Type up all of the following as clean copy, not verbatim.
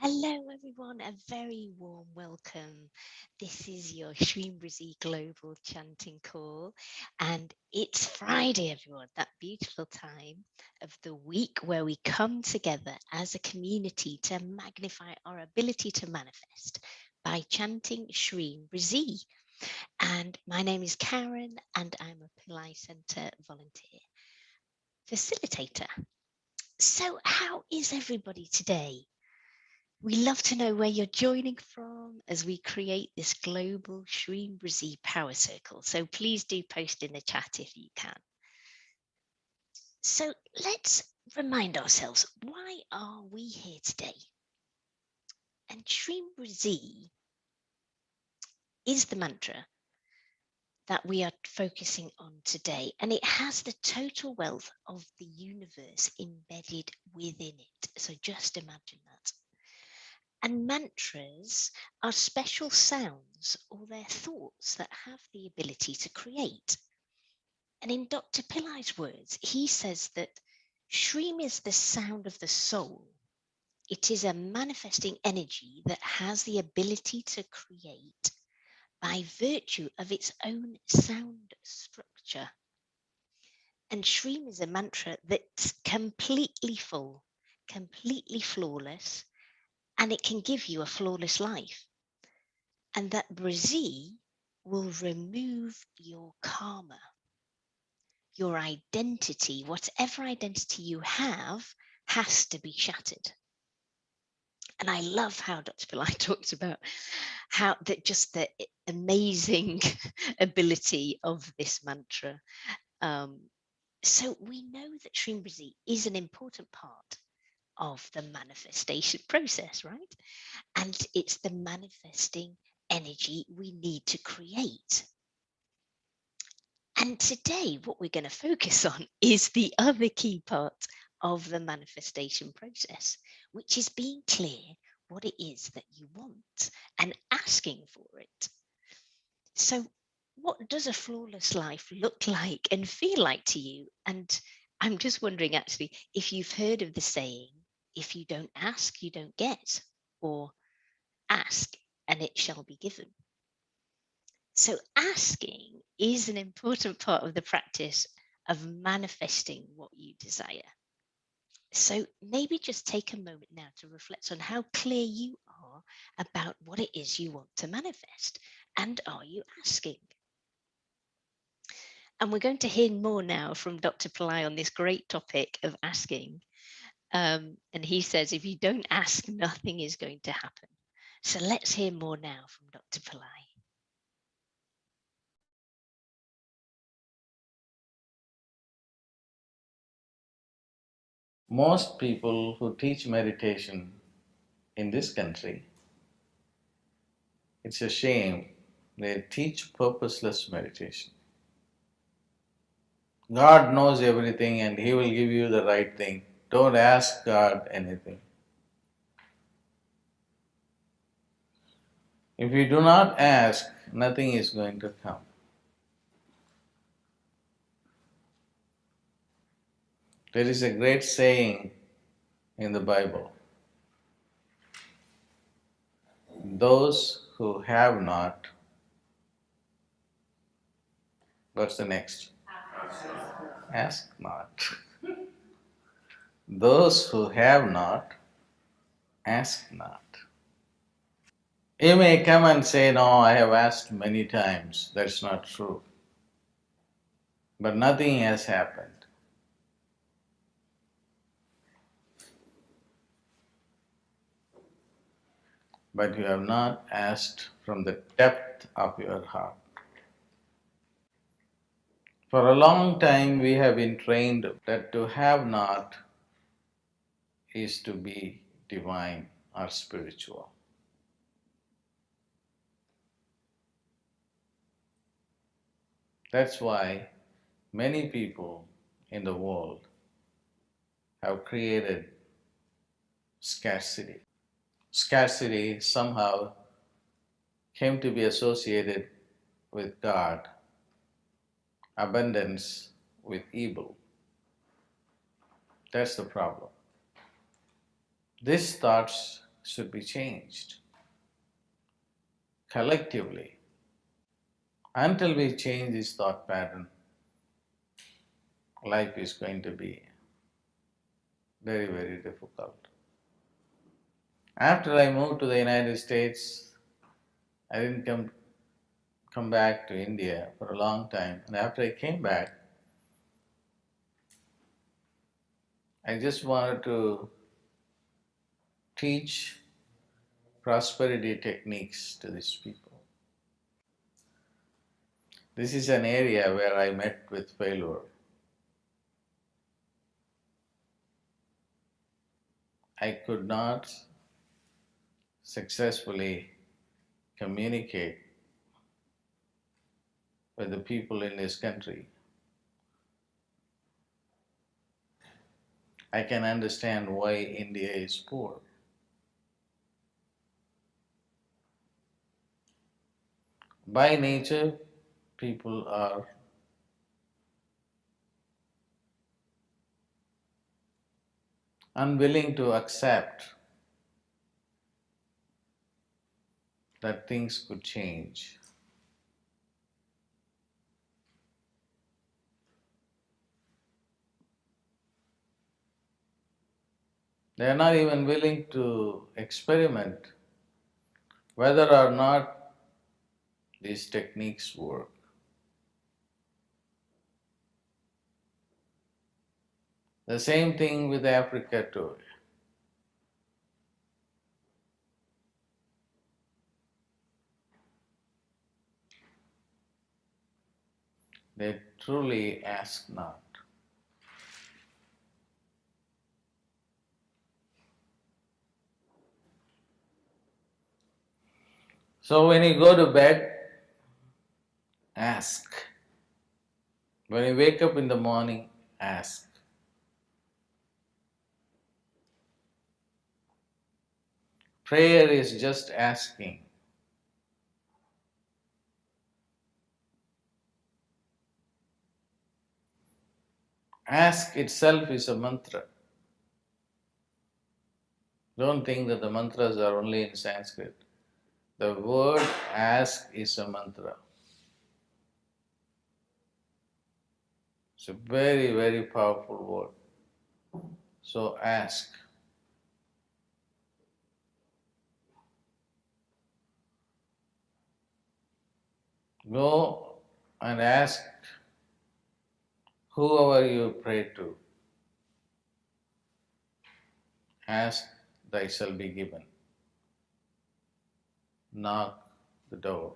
Hello everyone, a very warm welcome. This is your Shreem Brzee Global Chanting Call, and it's Friday, everyone, that beautiful time of the week where we come together as a community to magnify our ability to manifest by chanting Shreem Brzee. And my name is Karen, and I'm a Pillai Center volunteer facilitator. So how is everybody today? We love to know where you're joining from as we create this global Shreem Brzee power circle. So please do post in the chat if you can. So let's remind ourselves, why are we here today? And Shreem Brzee is the mantra that we are focusing on today, and it has the total wealth of the universe embedded within it. So just imagine that. And mantras are special sounds or their thoughts that have the ability to create. And in Dr. Pillai's words, he says that Shreem is the sound of the soul. It is a manifesting energy that has the ability to create by virtue of its own sound structure. And Shreem is a mantra that's completely full, completely flawless, and it can give you a flawless life. And that BRZEE will remove your karma, your identity, whatever identity you have has to be shattered. And I love how Dr. Pillai talks about how that just the amazing ability of this mantra. So we know that Shreem Brzee is an important part of the manifestation process, right? And it's the manifesting energy we need to create. And today, what we're going to focus on is the other key part of the manifestation process, which is being clear what it is that you want and asking for it. So, what does a flawless life look like and feel like to you? And I'm just wondering, actually, if you've heard of the saying, if you don't ask, you don't get, or ask and it shall be given. So asking is an important part of the practice of manifesting what you desire. So maybe just take a moment now to reflect on how clear you are about what it is you want to manifest, and are you asking? And we're going to hear more now from Dr. Pillai on this great topic of asking. And he says, if you don't ask, nothing is going to happen. So let's hear more now from Dr. Pillai. Most people who teach meditation in this country, it's a shame, they teach purposeless meditation. God knows everything and He will give you the right thing. Don't ask God anything. If you do not ask, nothing is going to come. There is a great saying in the Bible. Those who have not, what's the next? Ask not. Those who have not, ask not. You may come and say, no, I have asked many times. That's not true. But nothing has happened. But you have not asked from the depth of your heart. For a long time we have been trained that to have not is to be divine or spiritual. That's why many people in the world have created scarcity. Scarcity somehow came to be associated with God, abundance with evil. That's the problem. These thoughts should be changed collectively. Until we change this thought pattern, life is going to be very, very difficult. After I moved to the United States, I didn't come back to India for a long time. And after I came back, I just wanted to teach prosperity techniques to these people. This is an area where I met with failure. I could not successfully communicate with the people in this country. I can understand why India is poor. By nature, people are unwilling to accept that things could change. They are not even willing to experiment whether or not these techniques work. The same thing with Africa too. They truly ask not. So when you go to bed, ask. When you wake up in the morning, ask. Prayer is just asking. Ask itself is a mantra. Don't think that the mantras are only in Sanskrit. The word ask is a mantra. It's a very, very powerful word. So ask. Go and ask whoever you pray to. Ask, thy shall be given. Knock the door.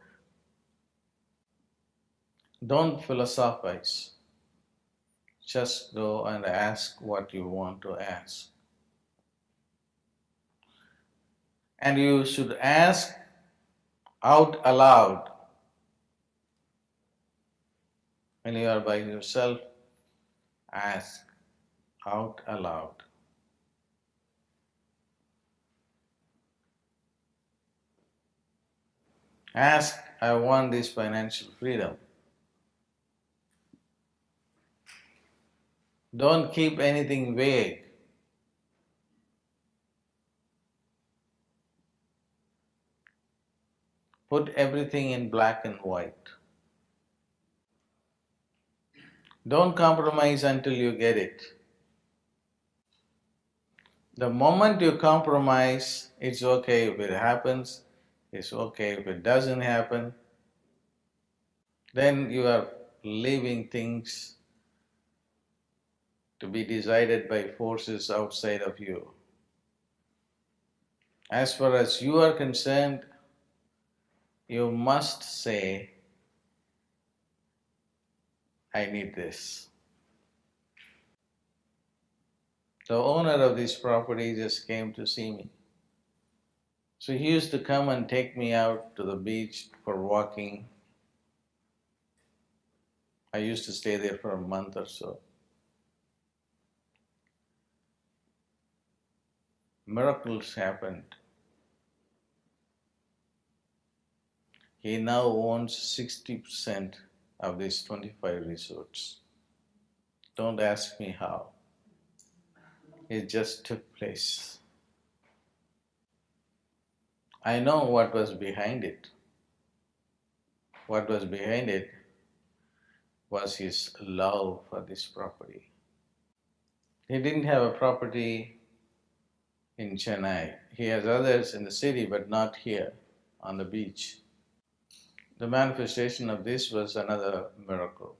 Don't philosophize. Just go and ask what you want to ask. And you should ask out aloud. When you are by yourself, ask out aloud. Ask, I want this financial freedom. Don't keep anything vague. Put everything in black and white. Don't compromise until you get it. The moment you compromise, it's okay if it happens, it's okay if it doesn't happen, then you are leaving things to be decided by forces outside of you. As far as you are concerned, you must say, I need this. The owner of this property just came to see me. So he used to come and take me out to the beach for walking. I used to stay there for a month or so. Miracles happened. He now owns 60% of these 25 resorts. Don't ask me how. It just took place. I know what was behind it. What was behind it was his love for this property. He didn't have a property in Chennai. He has others in the city, but not here on the beach. The manifestation of this was another miracle.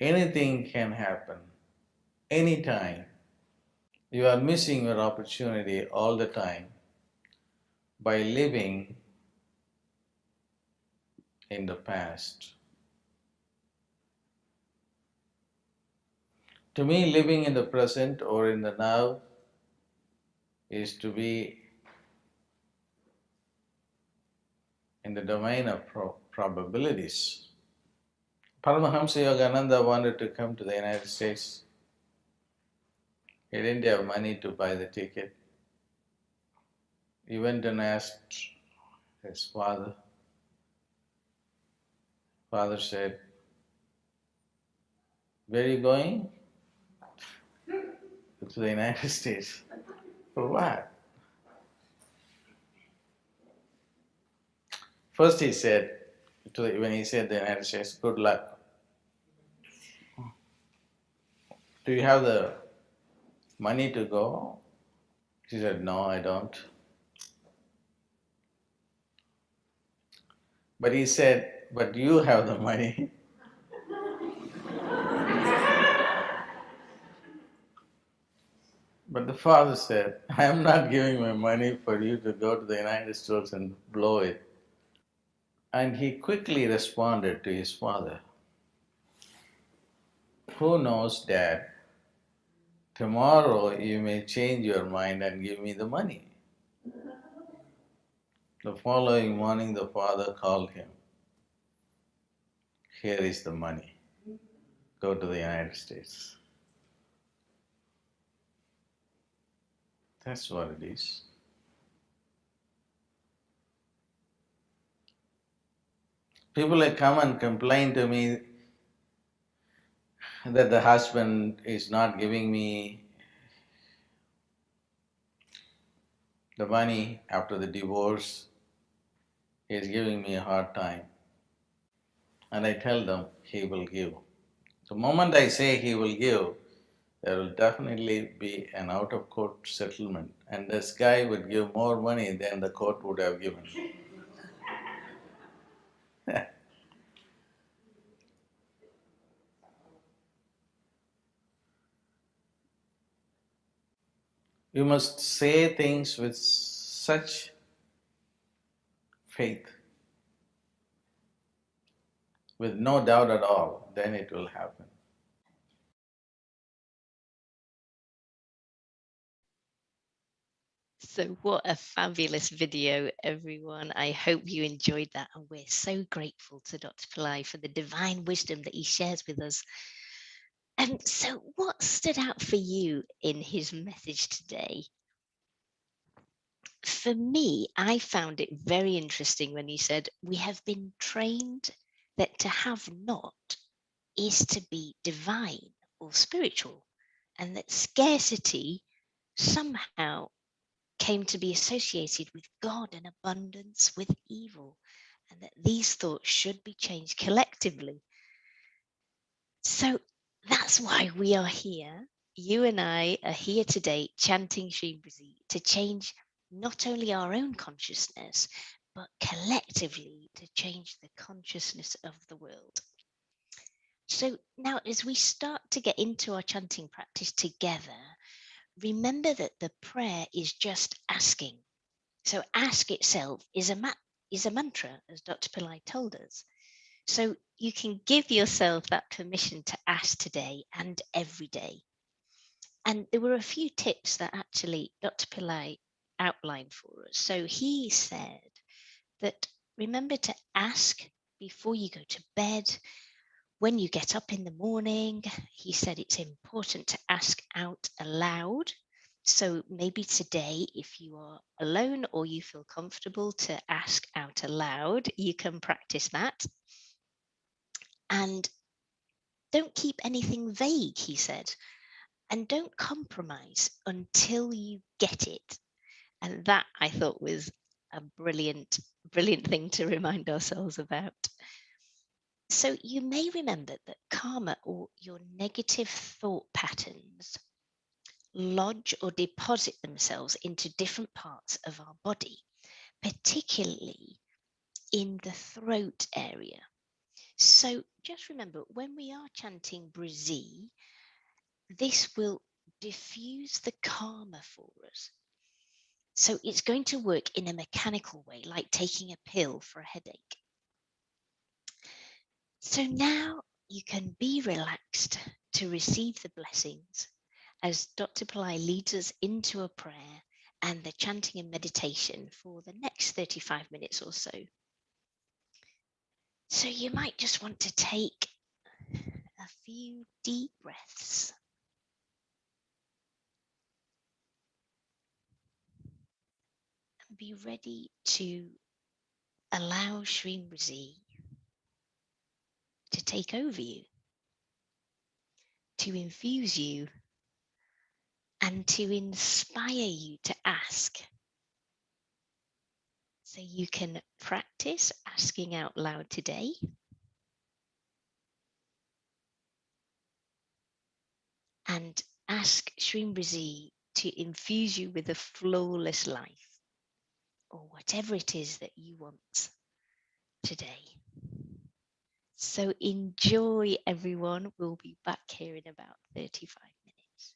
Anything can happen, anytime. You are missing your opportunity all the time by living in the past. To me, living in the present or in the now is to be in the domain of probabilities. Paramahamsa Yogananda wanted to come to the United States. He didn't have money to buy the ticket. He went and asked his father. Father said, where are you going? To the United States. For what? First he said, when he said the United States, good luck. Do you have the money to go? She said, no, I don't. But he said, but you have the money. But the father said, I am not giving my money for you to go to the United States and blow it. And he quickly responded to his father, who knows, Dad, tomorrow you may change your mind and give me the money. The following morning the father called him. Here is the money. Go to the United States. That's what it is. People have come and complain to me that the husband is not giving me the money after the divorce. He is giving me a hard time. And I tell them he will give. The moment I say he will give, there will definitely be an out-of-court settlement, and this guy would give more money than the court would have given. You must say things with such faith, with no doubt at all, then it will happen. So what a fabulous video, everyone. I hope you enjoyed that, and we're so grateful to Dr. Pillai for the divine wisdom that he shares with us. And so what stood out for you in his message today? For me, I found it very interesting when he said, we have been trained that to have not is to be divine or spiritual, and that scarcity somehow came to be associated with God and abundance with evil, and that these thoughts should be changed collectively. So that's why we are here. You and I are here today chanting Shreem Brzee to change not only our own consciousness, but collectively to change the consciousness of the world. So now, as we start to get into our chanting practice together, remember that the prayer is just asking. So ask itself is a mantra, as Dr. Pillai told us. So you can give yourself that permission to ask today and every day. And there were a few tips that actually Dr. Pillai outlined for us. So he said that remember to ask before you go to bed. When you get up in the morning, he said it's important to ask out aloud. So maybe today, if you are alone or you feel comfortable to ask out aloud, you can practice that. And don't keep anything vague, he said, and don't compromise until you get it. And that I thought was a brilliant thing to remind ourselves about. So you may remember that karma, or your negative thought patterns, lodge or deposit themselves into different parts of our body, particularly in the throat area. So just remember, when we are chanting BRZEE, this will diffuse the karma for us. So it's going to work in a mechanical way, like taking a pill for a headache. So now you can be relaxed to receive the blessings as Dr. Pillai leads us into a prayer and the chanting and meditation for the next 35 minutes or so. So you might just want to take a few deep breaths. And be ready to allow Shreem Brzee to take over you, to infuse you, and to inspire you to ask. So you can practice asking out loud today. And ask Shreem Brzee to infuse you with a flawless life, or whatever it is that you want today. So enjoy, everyone. We'll be back here in about 35 minutes.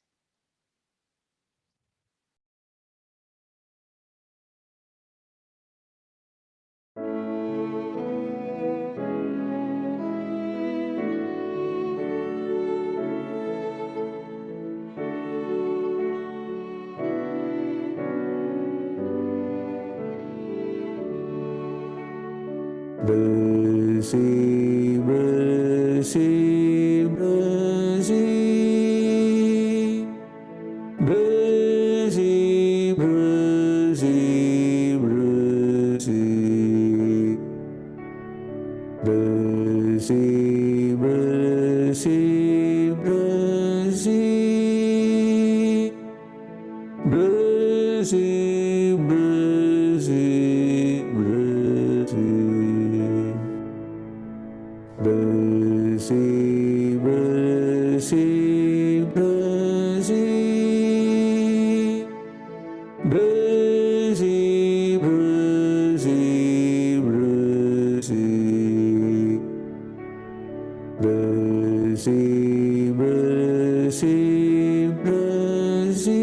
BRZEE, BRZEE, BRZEE. BRZEE, BRZEE, BRZEE. BRZEE, BRZEE, BRZEE. BRZEE, BRZEE, BRZEE. BRZEE, BRZEE, BRZEE. BRZEE, BRZEE, BRZEE. BRZEE, BRZEE, BRZEE.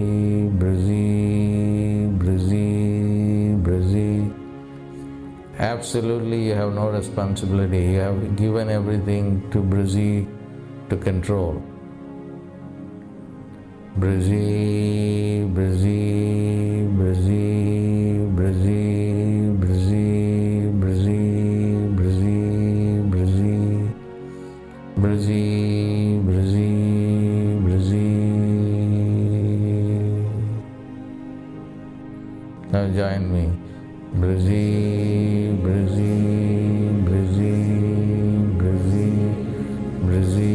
Absolutely, you have no responsibility. You have given everything to BRZEE to control. BRZEE, BRZEE, BRZEE, BRZEE, BRZEE, BRZEE, BRZEE, BRZEE, BRZEE, BRZEE, BRZEE. Now join me. BRZEE, BRZEE, BRZEE, BRZEE, BRZEE,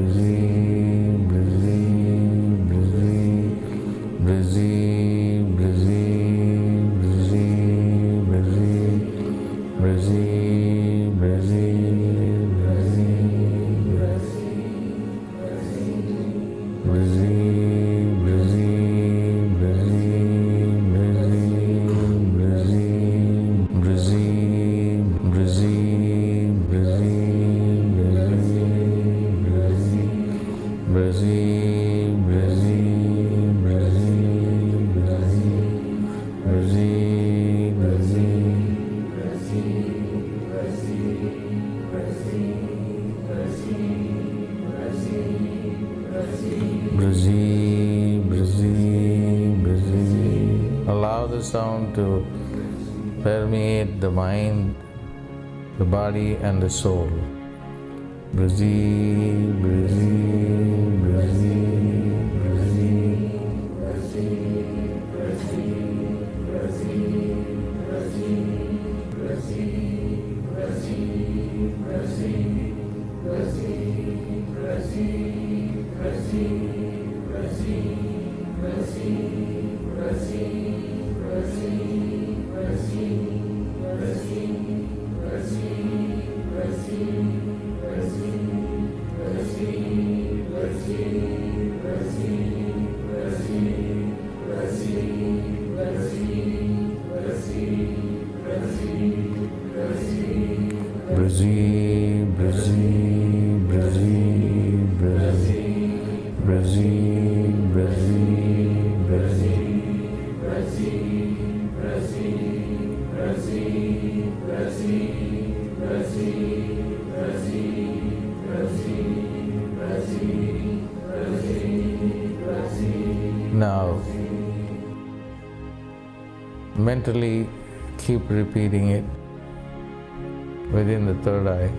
BRZEE, BRZEE, BRZEE, BRZEE, BRZEE, BRZEE, BRZEE, BRZEE, BRZEE, BRZEE. Allow the sound to permeate the mind, the body and the soul. BRZEE, BRZEE, BRZEE, BRZEE, BRZEE, BRZEE, BRZEE, BRZEE, BRZEE, BRZEE. Now, mentally keep repeating it within the third eye.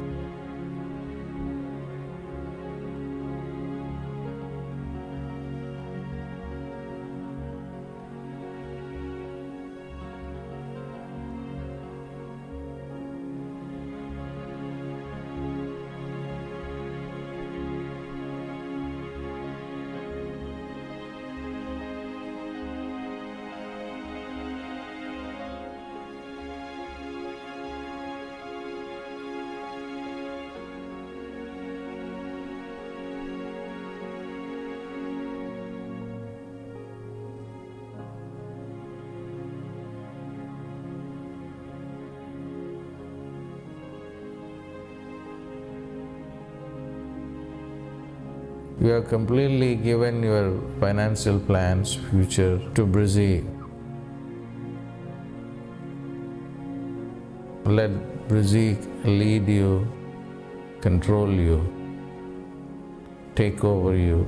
You have completely given your financial plans, future to BRZEE. Let BRZEE lead you, control you, take over you.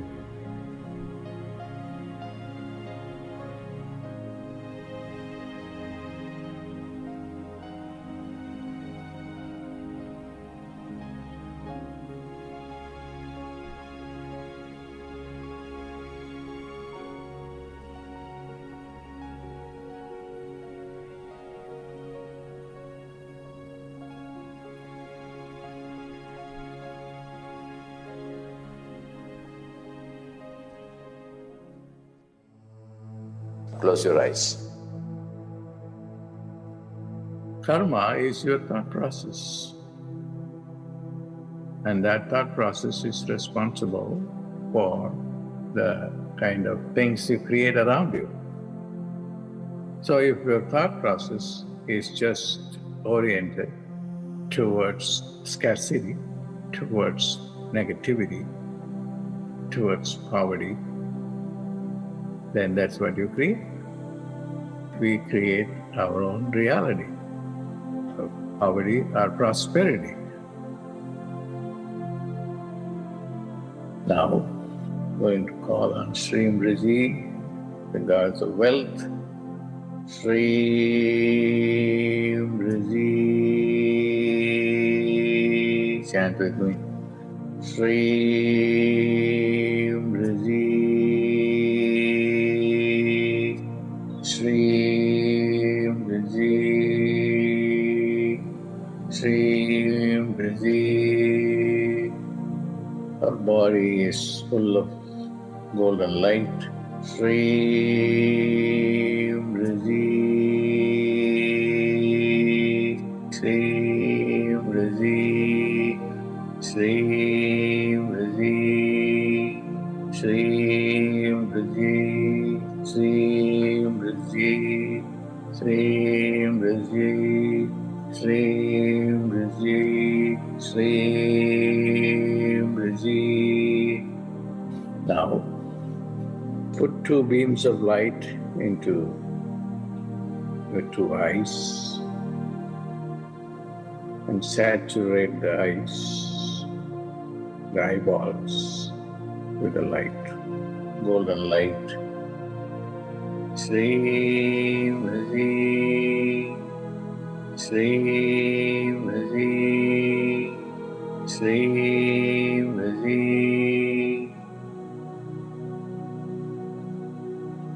Close your eyes. Karma is your thought process. And that thought process is responsible for the kind of things you create around you. So if your thought process is just oriented towards scarcity, towards negativity, towards poverty, then that's what you create. We create our own reality. poverty or prosperity. Now, going to call on Shreem Brzee, the gods of wealth. Shreem Brzee. Chant with me. Shreem Brzee. Shreem Brzee. Shreem Brzee. Our body is full of golden light. Shreem Brzee. Shreem Brzee. Shreem Brzee. Shreem Brzee. Shreem Brzee. Shreem Brzee. Shreem Brzee. Shreem Brzee. Now, put two beams of light into your two eyes and saturate the eyes, the eyeballs, with the light, golden light. Shreem Brzee. Shreem Brzee. Shreem Brzee.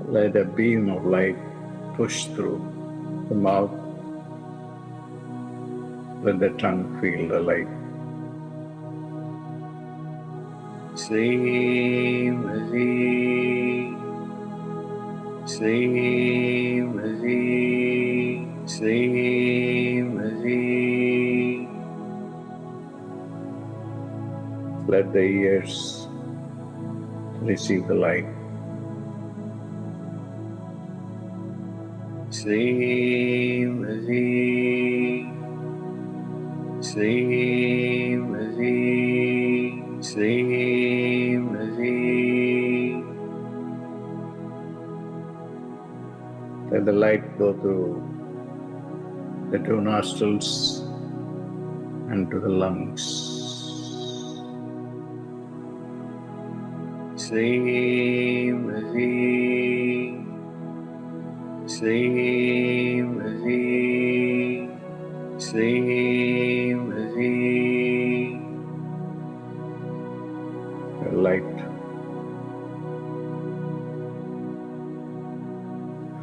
Let a beam of light push through the mouth. Let the tongue feel the light. Shreem Brzee. Shreem Brzee. Shreem Brzee. Let the ears receive the light. Shreem Brzee. Shreem Brzee. Shreem Brzee. Let the light go through the two nostrils and to the lungs. Shreem Brzee. Shreem Brzee. Shreem Brzee. The light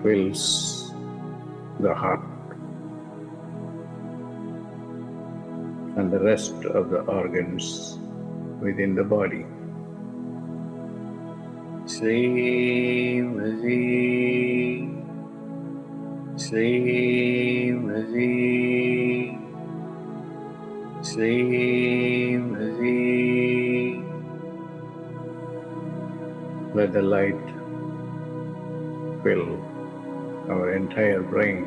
fills the heart and the rest of the organs within the body. Shreem Brzee. Shreem Brzee. Shreem Brzee. Let the light fill our entire brain.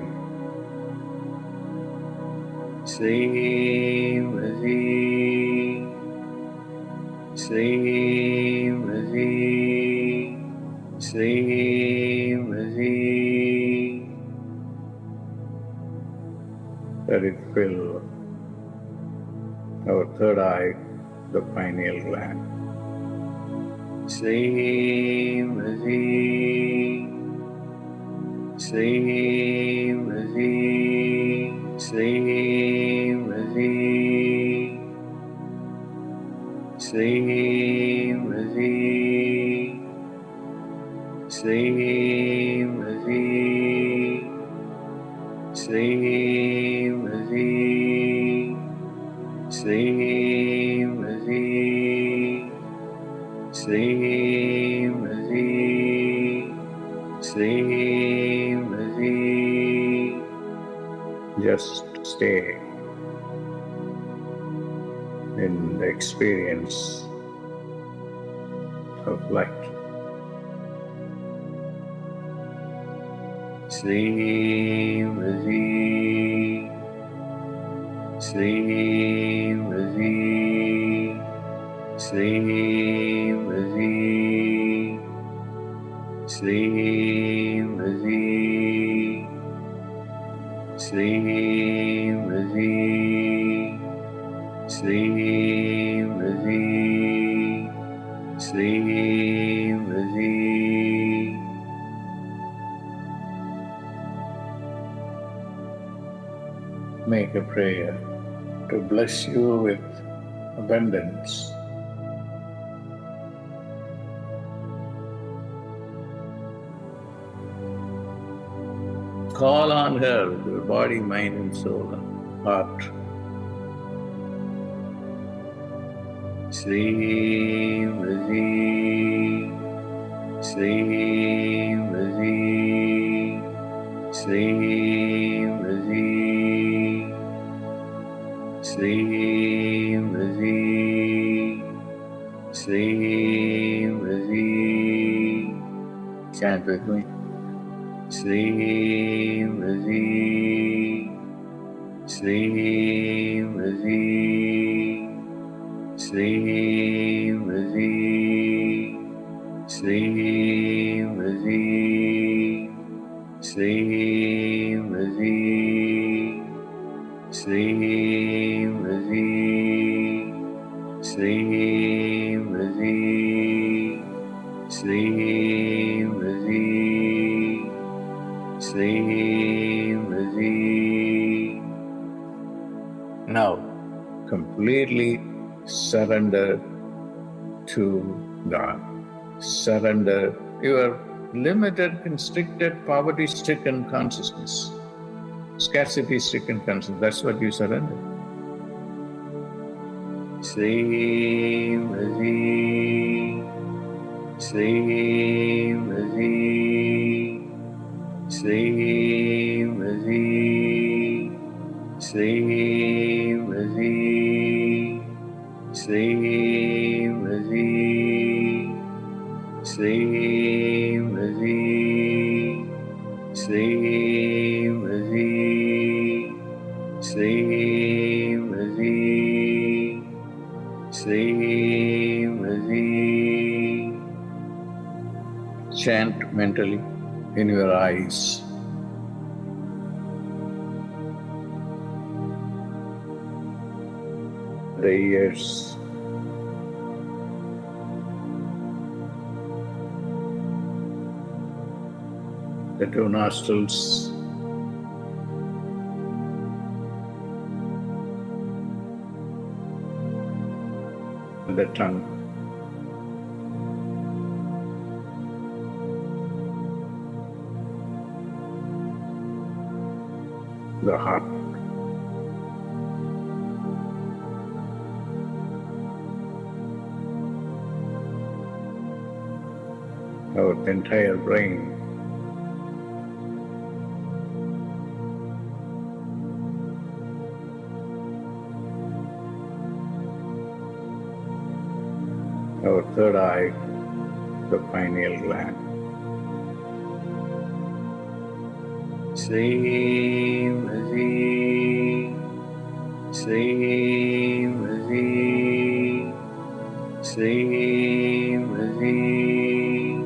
Shreem Brzee. Shreem Brzee. Shreem Brzee. Let it fill our third eye, the pineal gland. Shreem Brzee. Shreem Brzee. Shreem Brzee. Shreem Brzee. Shreem Brzee. Shreem Brzee. Shreem Brzee. Shreem Brzee. Shreem Brzee. Just stay in the experience of light. Shreem Brzee. Shreem Brzee. Shreem Brzee. Shreem Brzee. Shreem Brzee, Shreem Brzee, Shreem Brzee. Make a prayer to bless you with abundance. Call on her with your body, mind and soul and heart. Shreem Brzee, Shreem Brzee, Shreem Brzee, Shreem Brzee, Shreem Brzee. Chant with me. Shreem Brzee, Shreem Brzee, Shreem Brzee, Shreem Brzee, Shreem Brzee, Shreem Brzee, Shreem Brzee, Shreem Brzee, Shreem Brzee. Now, completely surrender to God. Surrender your limited, constricted, poverty-stricken consciousness, scarcity-stricken consciousness. That's what you surrender. Shreem Brzee, Shreem Brzee, Shreem Brzee, Shreem Brzee, Shreem Brzee, Shreem Brzee, Shreem Brzee, Shreem Brzee, Shreem Brzee. Chant mentally in your eyes. The ears, the two nostrils, the tongue, the heart, our entire brain. Our third eye, the pineal gland. Shreem Brzee, Shreem Brzee, Shreem Brzee,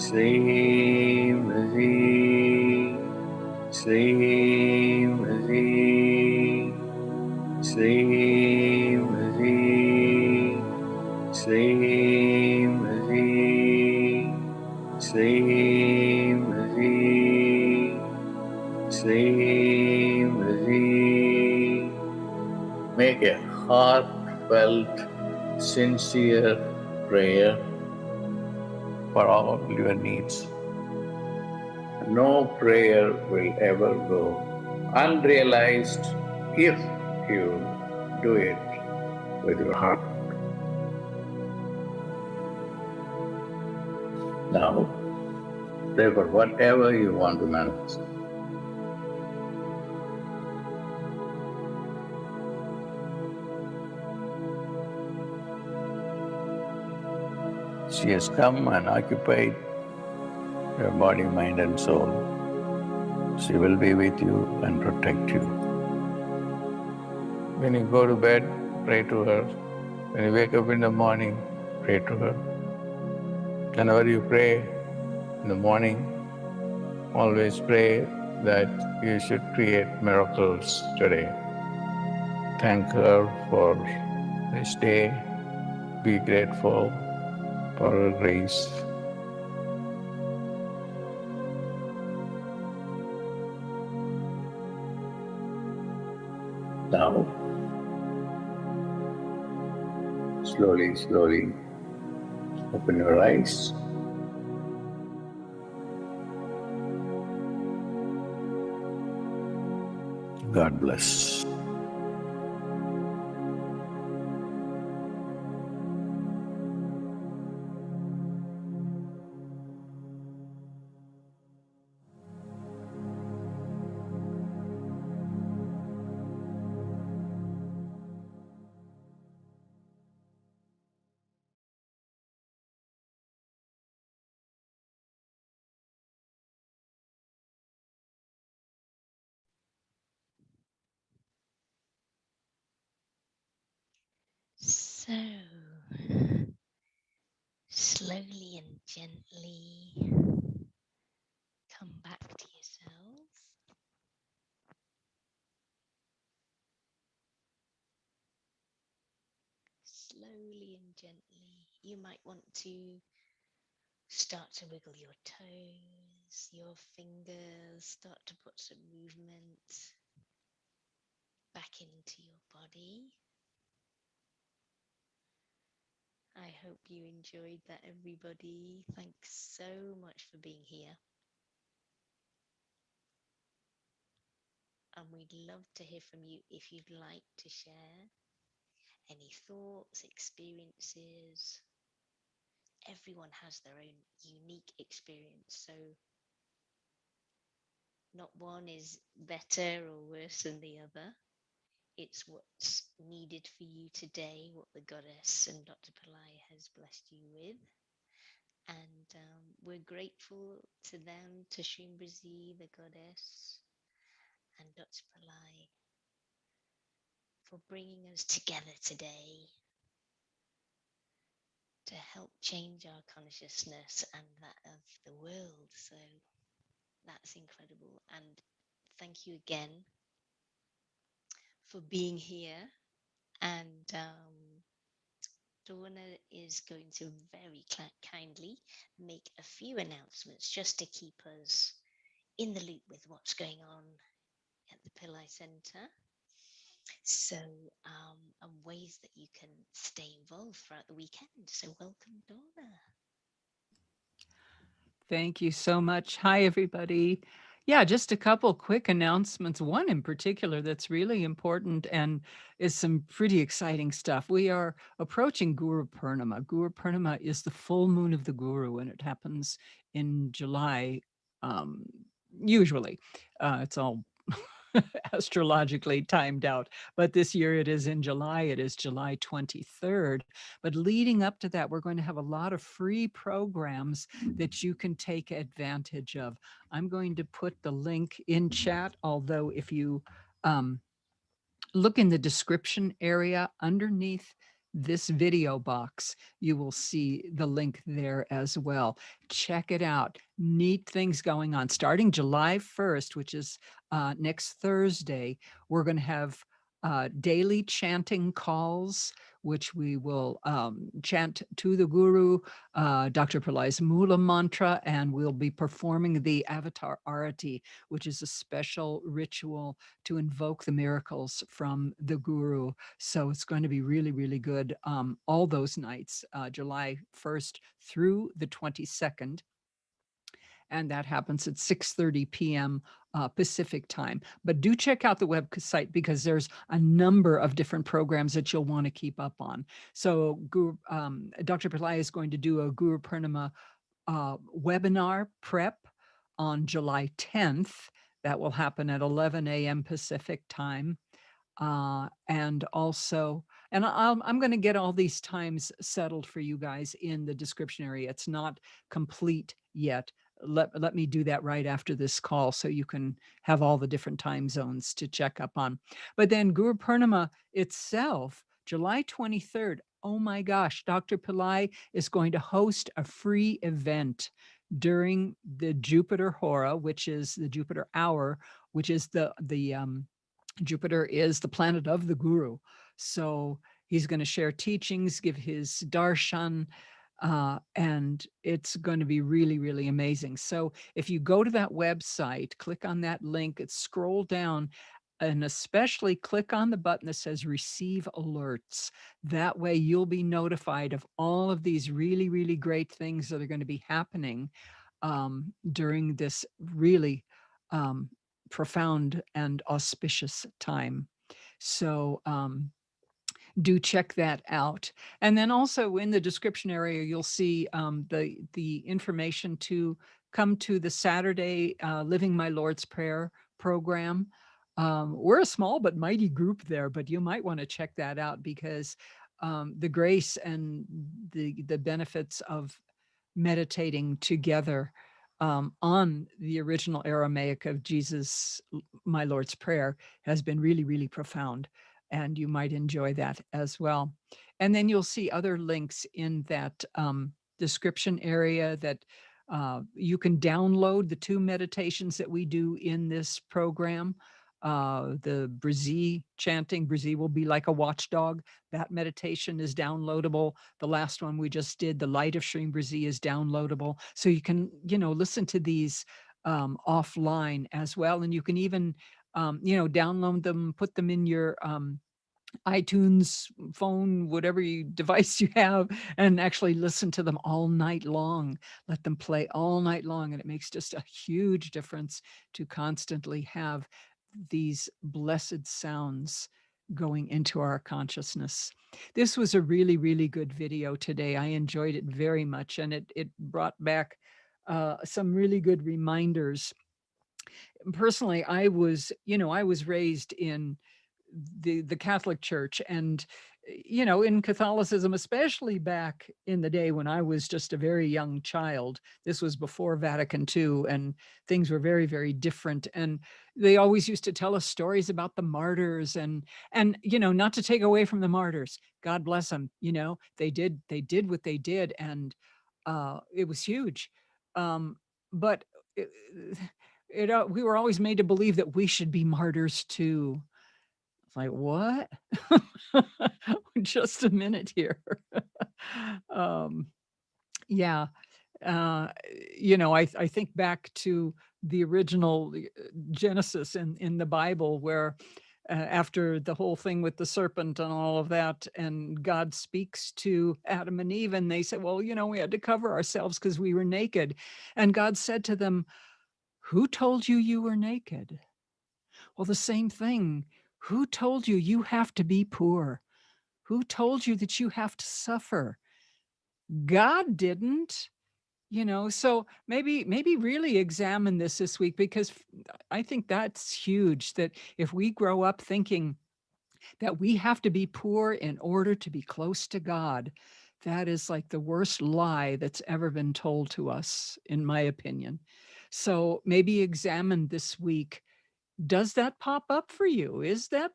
Shreem Brzee, Shreem Brzee, Shreem Brzee, Shreem Brzee, Shreem Brzee, Shreem Brzee. Make a heartfelt, sincere prayer for all your needs. No prayer will ever go unrealized if you do it with your heart. Now, pray for whatever you want to manifest. She has come and occupied your body, mind and soul. She will be with you and protect you. When you go to bed, pray to her. When you wake up in the morning, pray to her. Whenever you pray in the morning, always pray that you should create miracles today. Thank her for this day. Be grateful for her grace. Now, slowly, slowly open your eyes. God bless. So, slowly and gently come back to yourselves. Slowly and gently. You might want to start to wiggle your toes, your fingers, start to put some movement back into your body. I hope you enjoyed that, everybody. Thanks so much for being here. And we'd love to hear from you if you'd like to share any thoughts, experiences. Everyone has their own unique experience, so not one is better or worse than the other. It's what's needed for you today, what the goddess and Dr. Pillai has blessed you with. And we're grateful to them, to Shreem Brzee, the goddess, and Dr. Pillai for bringing us together today to help change our consciousness and that of the world. So that's incredible. And thank you again for being here. And Donna is going to very kindly make a few announcements just to keep us in the loop with what's going on at the Pillai Center. So, and ways that you can stay involved throughout the weekend. So welcome, Donna. Thank you so much. Hi, everybody. Yeah, just a couple quick announcements. One in particular that's really important and is some pretty exciting stuff. We are approaching Guru Purnima. Guru Purnima is the full moon of the Guru, and it happens in July, usually. It's all astrologically timed out, but this year it is in July. It is July 23rd. But leading up to that, we're going to have a lot of free programs that you can take advantage of. I'm going to put the link in chat, although if you look in the description area underneath this video box, you will see the link there as well. Check it out. Neat things going on. Starting July 1st, which is next Thursday, we're going to have daily chanting calls, which we will chant to the Guru, Dr. Pillai's Mula mantra, and we'll be performing the Avatar Arati, which is a special ritual to invoke the miracles from the Guru. So it's going to be really, really good all those nights, July 1st through the 22nd. And that happens at 6:30 p.m. Pacific time. But do check out the website because there's a number of different programs that you'll want to keep up on. So Dr. Pillai is going to do a Guru Purnima webinar prep on July 10th. That will happen at 11 a.m. Pacific time. And also, and I'm going to get all these times settled for you guys in the description area. It's not complete yet. Let me do that right after this call so you can have all the different time zones to check up on. But then Guru Purnima itself, July 23rd, oh my gosh, Dr. Pillai is going to host a free event during the Jupiter Hora, which is the Jupiter hour, which is Jupiter is the planet of the guru. So he's going to share teachings, give his darshan, and it's going to be really, really amazing. So if you go to that website, click on that link, scroll down, and especially click on the button that says receive alerts. That way you'll be notified of all of these really, really great things that are going to be happening during this really profound and auspicious time. So do check that out. And then also in the description area, you'll see the information to come to the Saturday Living My Lord's Prayer program. We're a small but mighty group there, but you might want to check that out because the grace and the benefits of meditating together on the original Aramaic of Jesus, My Lord's Prayer, has been really, really profound. And you might enjoy that as well. And then you'll see other links in that description area that you can download the 2 meditations that we do in this program. The BRZEE chanting, BRZEE will be like a watchdog. That meditation is downloadable. The last one we just did, the Light of Shreem Brzee, is downloadable. So you can, listen to these offline as well. And you can even, download them, put them in your iTunes phone, whatever device you have, and actually listen to them all night long. Let them play all night long. And it makes just a huge difference to constantly have these blessed sounds going into our consciousness. This was a really, really good video today. I enjoyed it very much, and it brought back some really good reminders. Personally, I was raised in the Catholic Church, and in Catholicism, especially back in the day when I was just a very young child. This was before Vatican II, and things were very, very different. And they always used to tell us stories about the martyrs, and not to take away from the martyrs. God bless them. They did what they did, and it was huge. But we were always made to believe that we should be martyrs too. It's like, what? Just a minute here. Yeah. I think back to the original Genesis in the Bible, where after the whole thing with the serpent and all of that, and God speaks to Adam and Eve, and they said, well, we had to cover ourselves because we were naked. And God said to them, who told you you were naked? Well, the same thing. Who told you you have to be poor? Who told you that you have to suffer? God didn't. So maybe really examine this week, because I think that's huge, that if we grow up thinking that we have to be poor in order to be close to God, that is like the worst lie that's ever been told to us, in my opinion. So maybe examine this week. Does that pop up for you? Is that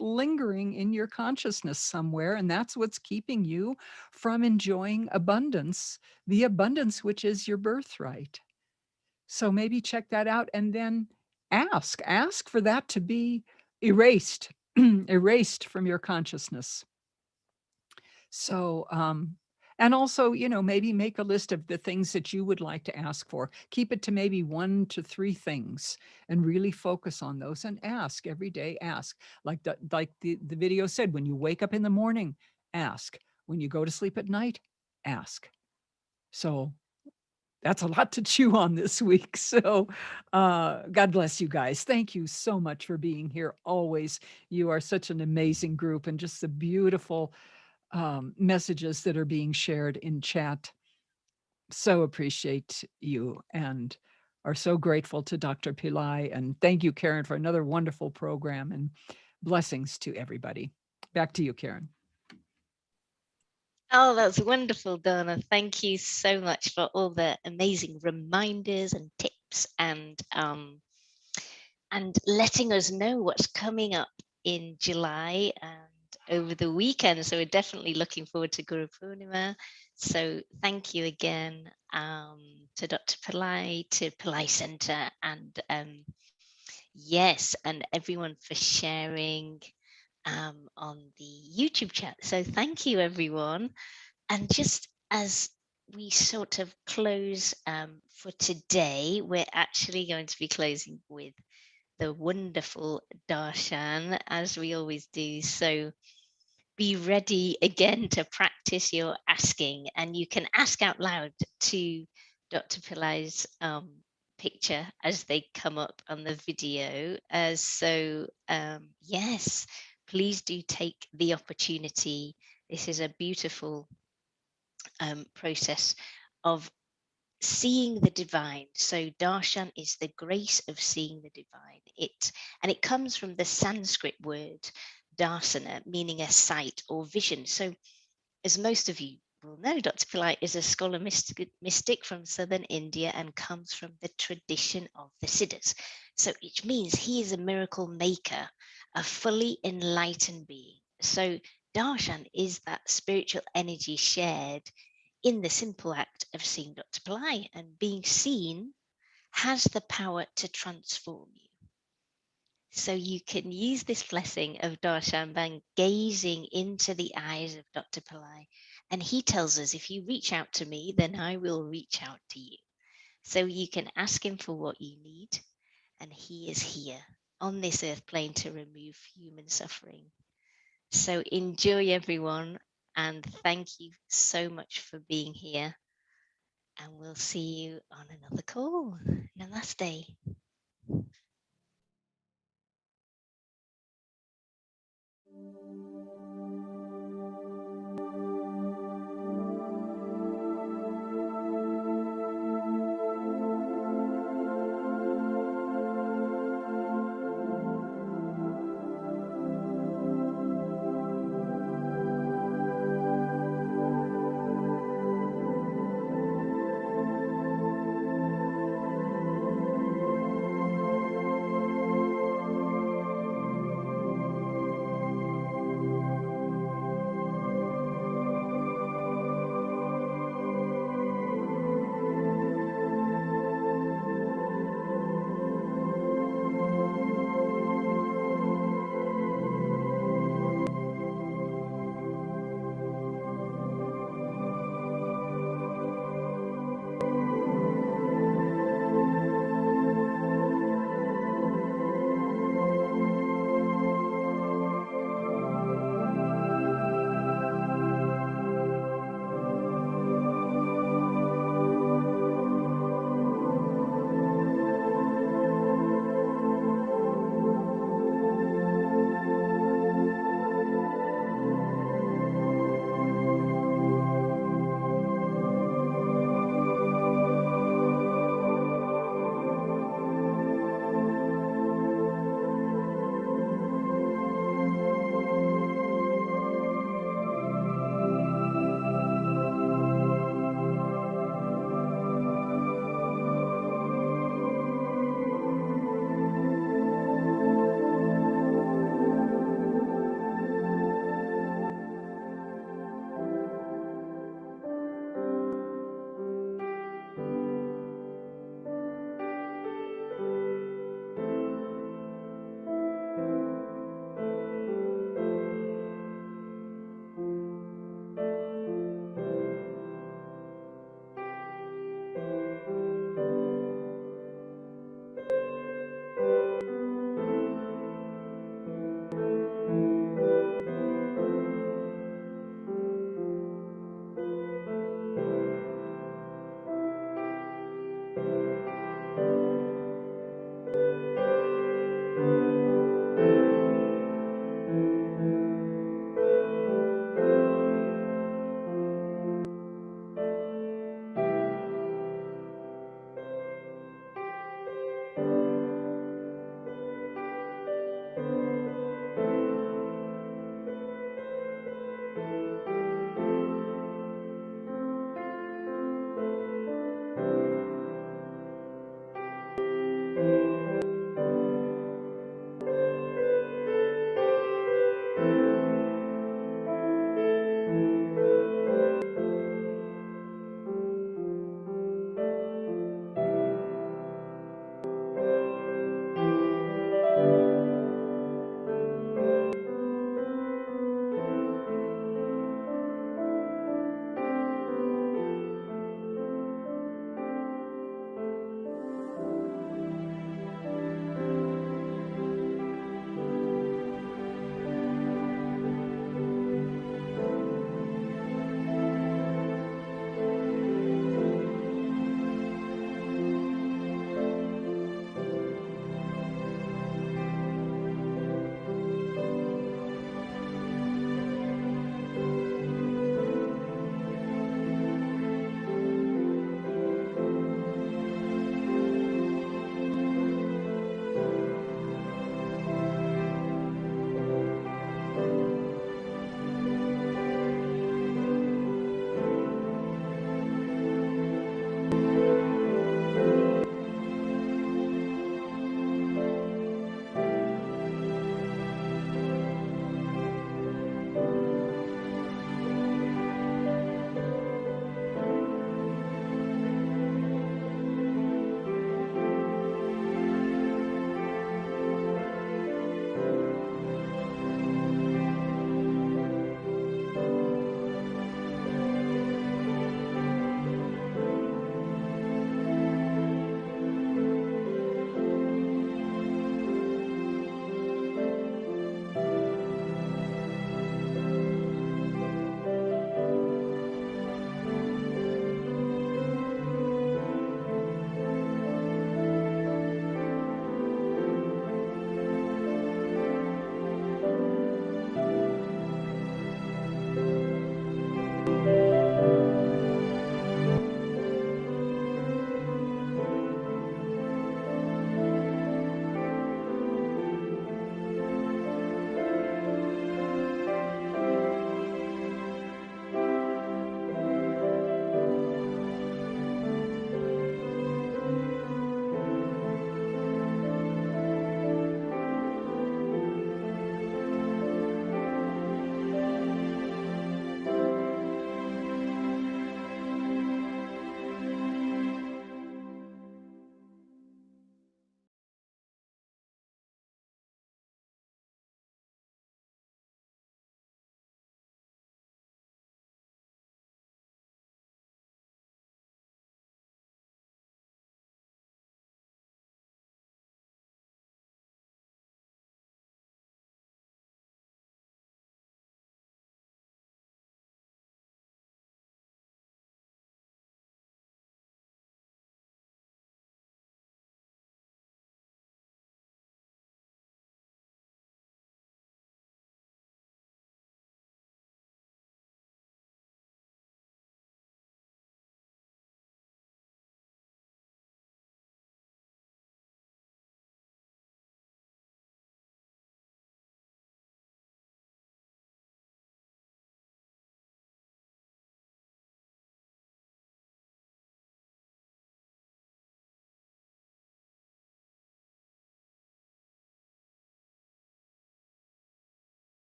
lingering in your consciousness somewhere? And that's what's keeping you from enjoying abundance, the abundance which is your birthright. So maybe check that out, and then ask for that to be erased, erased from your consciousness. So, and also, maybe make a list of the things that you would like to ask for. Keep it to maybe 1 to 3 things, and really focus on those, and ask every day. Ask, like the video said, when you wake up in the morning, ask. When you go to sleep at night, ask. So that's a lot to chew on this week. So God bless you guys. Thank you so much for being here always. You are such an amazing group, and just the beautiful messages that are being shared in chat. So appreciate you, and are so grateful to Dr. Pillai. And thank you, Karen, for another wonderful program, and blessings to everybody. Back to you, Karen. Oh, that's wonderful, Donna. Thank you so much for all the amazing reminders and tips, and letting us know what's coming up in July and over the weekend. So we're definitely looking forward to Guru Purnima So thank you again to Dr. Pillai, to Pillai Center, and yes, and everyone for sharing on the YouTube chat. So thank you, everyone. And just as we sort of close for today, we're actually going to be closing with the wonderful darshan, as we always do. So be ready again to practice your asking, and you can ask out loud to Dr. Pillai's picture as they come up on the video. Yes, please do take the opportunity. This is a beautiful process of seeing the divine. So darshan is the grace of seeing the divine. It comes from the Sanskrit word darsana, meaning a sight or vision. So as most of you will know, Dr. Pillai is a scholar mystic from southern India and comes from the tradition of the Siddhas. So it means he is a miracle maker, a fully enlightened being. So darshan is that spiritual energy shared in the simple act of seeing Dr. Pillai, and being seen has the power to transform you. So you can use this blessing of darshan by gazing into the eyes of Dr. Pillai. And he tells us, if you reach out to me, then I will reach out to you. So you can ask him for what you need, and he is here on this earth plane to remove human suffering. So enjoy, everyone, and thank you so much for being here. And we'll see you on another call. Namaste.